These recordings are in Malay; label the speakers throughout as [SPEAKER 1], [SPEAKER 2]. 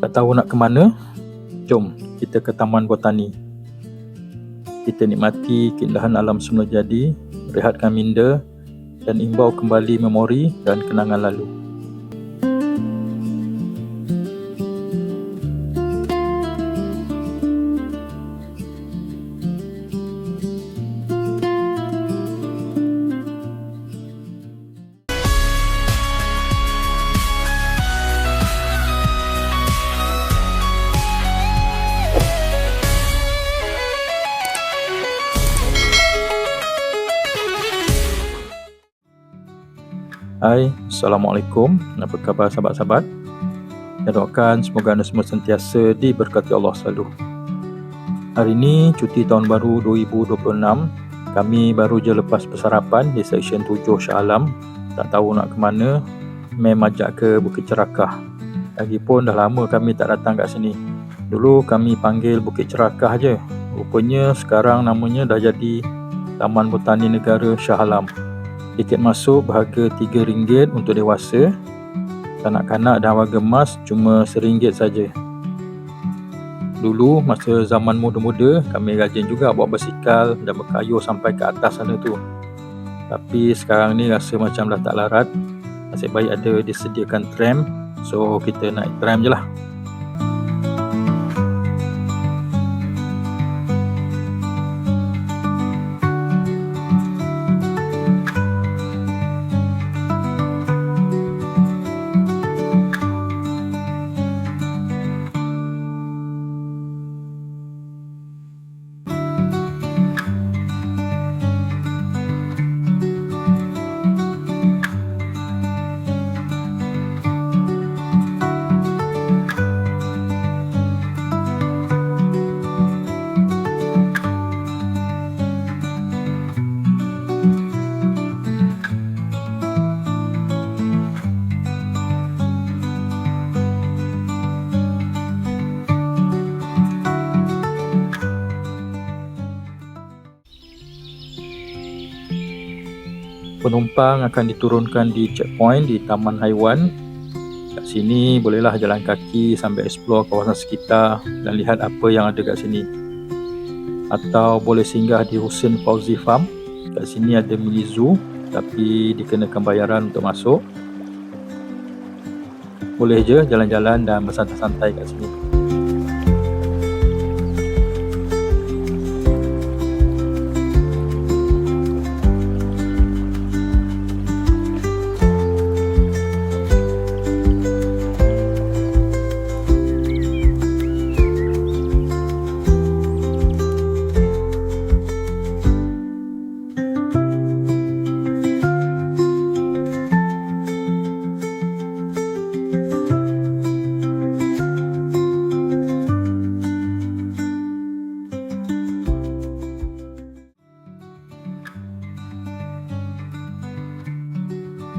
[SPEAKER 1] Tak tahu nak ke mana? Jom kita ke Taman Botani. Kita nikmati keindahan alam semula jadi, rehatkan minda dan imbau kembali memori dan kenangan lalu. Hai, Assalamualaikum. Apa khabar sahabat-sahabat? Saya doakan semoga anda semua sentiasa diberkati Allah selalu. Hari ini cuti tahun baru 2026. Kami baru je lepas persarapan di Seksyen 7 Shah Alam. Tak tahu nak ke mana. Majak ke Bukit Cerakah. Lagipun dah lama kami tak datang kat sini. Dulu kami panggil Bukit Cerakah je. Rupanya sekarang namanya dah jadi Taman Botani Negara Shah Alam. Tiket masuk berharga RM3 untuk dewasa. Kanak-kanak dan warga emas cuma RM1 saja. Dulu masa zaman muda-muda kami rajin juga bawa basikal dan berkayuh sampai ke atas sana tu. Tapi sekarang ni rasa macam dah tak larat. Nasib baik ada disediakan tram. So kita naik tram je lah. Penumpang akan diturunkan di checkpoint di Taman Haiwan. Kat sini bolehlah jalan kaki sambil explore kawasan sekitar dan lihat apa yang ada kat sini. Atau boleh singgah di Hussein Fauzi Farm. Kat sini ada mini zoo tapi dikenakan bayaran untuk masuk. Boleh je jalan-jalan dan bersantai-santai kat sini.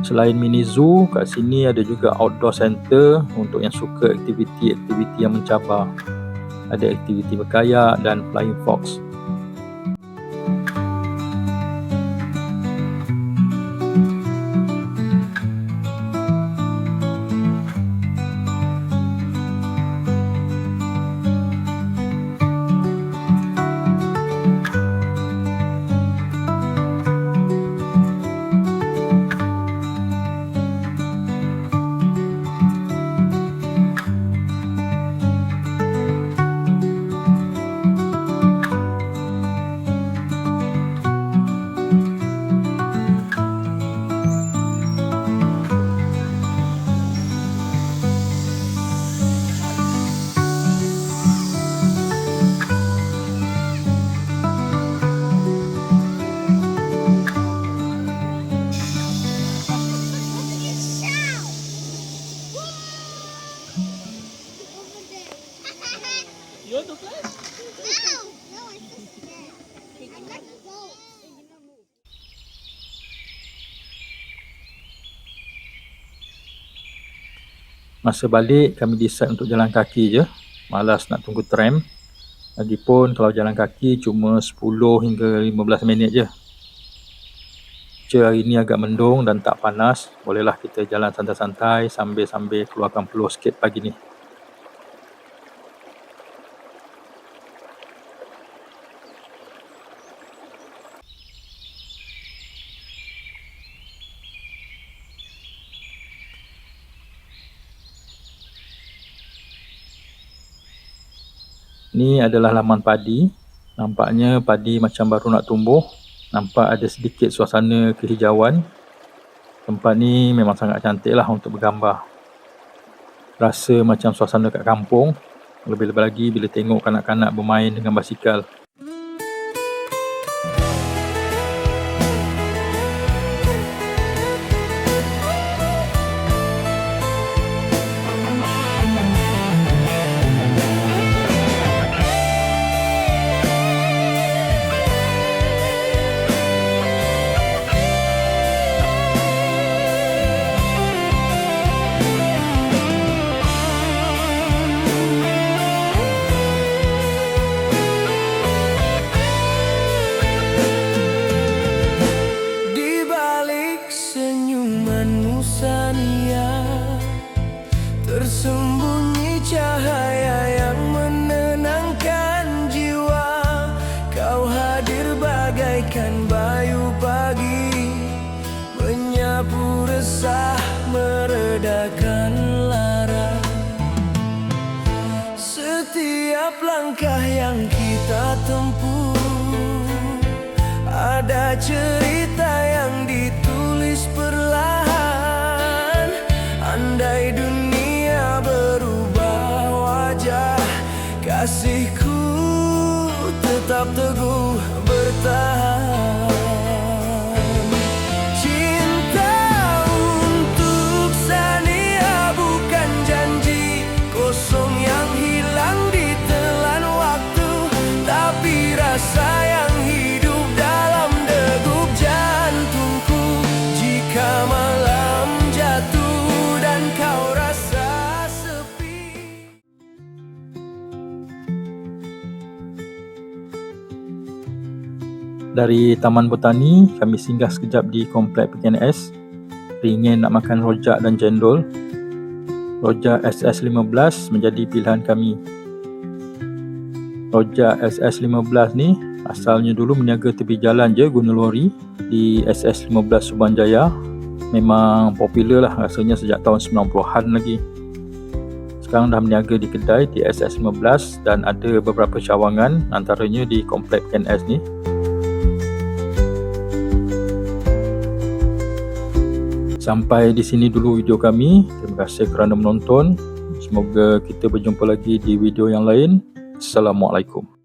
[SPEAKER 1] Selain mini zoo, kat sini ada juga outdoor center untuk yang suka aktiviti-aktiviti yang mencabar. Ada aktiviti berkayak dan flying fox.
[SPEAKER 2] You're the flash?
[SPEAKER 3] No, I'm just scared. I'm not bold.
[SPEAKER 1] Masa balik kami decide untuk jalan kaki je. Malas nak tunggu tram. Lagipun kalau jalan kaki cuma 10 hingga 15 minit je. Cuaca hari ni agak mendung dan tak panas. Bolehlah kita jalan santai-santai sambil keluarkan peluh sikit pagi ni. Ini adalah laman padi. Nampaknya padi macam baru nak tumbuh. Nampak ada sedikit suasana kehijauan. Tempat ni memang sangat cantik lah untuk bergambar. Rasa macam suasana kat kampung. Lebih-lebih lagi bila tengok kanak-kanak bermain dengan basikal.
[SPEAKER 4] Tersembunyi cahaya yang menenangkan jiwa. Kau hadir bagaikan bayu pagi, menyapu resah, meredakan lara. Setiap langkah yang kita tempuh ada cerita yang ditulis perlahan. Andai dunia berubah wajah, kasihku tetap teguh bertahan. Cinta untuk Sania bukan janji kosong yang hilang ditelan waktu, tapi rasa yang hidup dalam degup jantungku. Jika malam jatuh dan kau rasa sepi.
[SPEAKER 1] Dari Taman Botani, kami singgah sekejap di Komplek PKNS. Ingin nak makan rojak dan cendol. Rojak SS15 menjadi pilihan kami. Rojak SS15 ni asalnya dulu meniaga tepi jalan je guna lori di SS15 Subanjaya. Memang popular lah rasanya sejak tahun 90-an lagi. Sekarang dah meniaga di kedai di SS15 dan ada beberapa cawangan antaranya di Komplek PKNS ni. Sampai di sini dulu video kami. Terima kasih kerana menonton. Semoga kita berjumpa lagi di video yang lain. Assalamualaikum.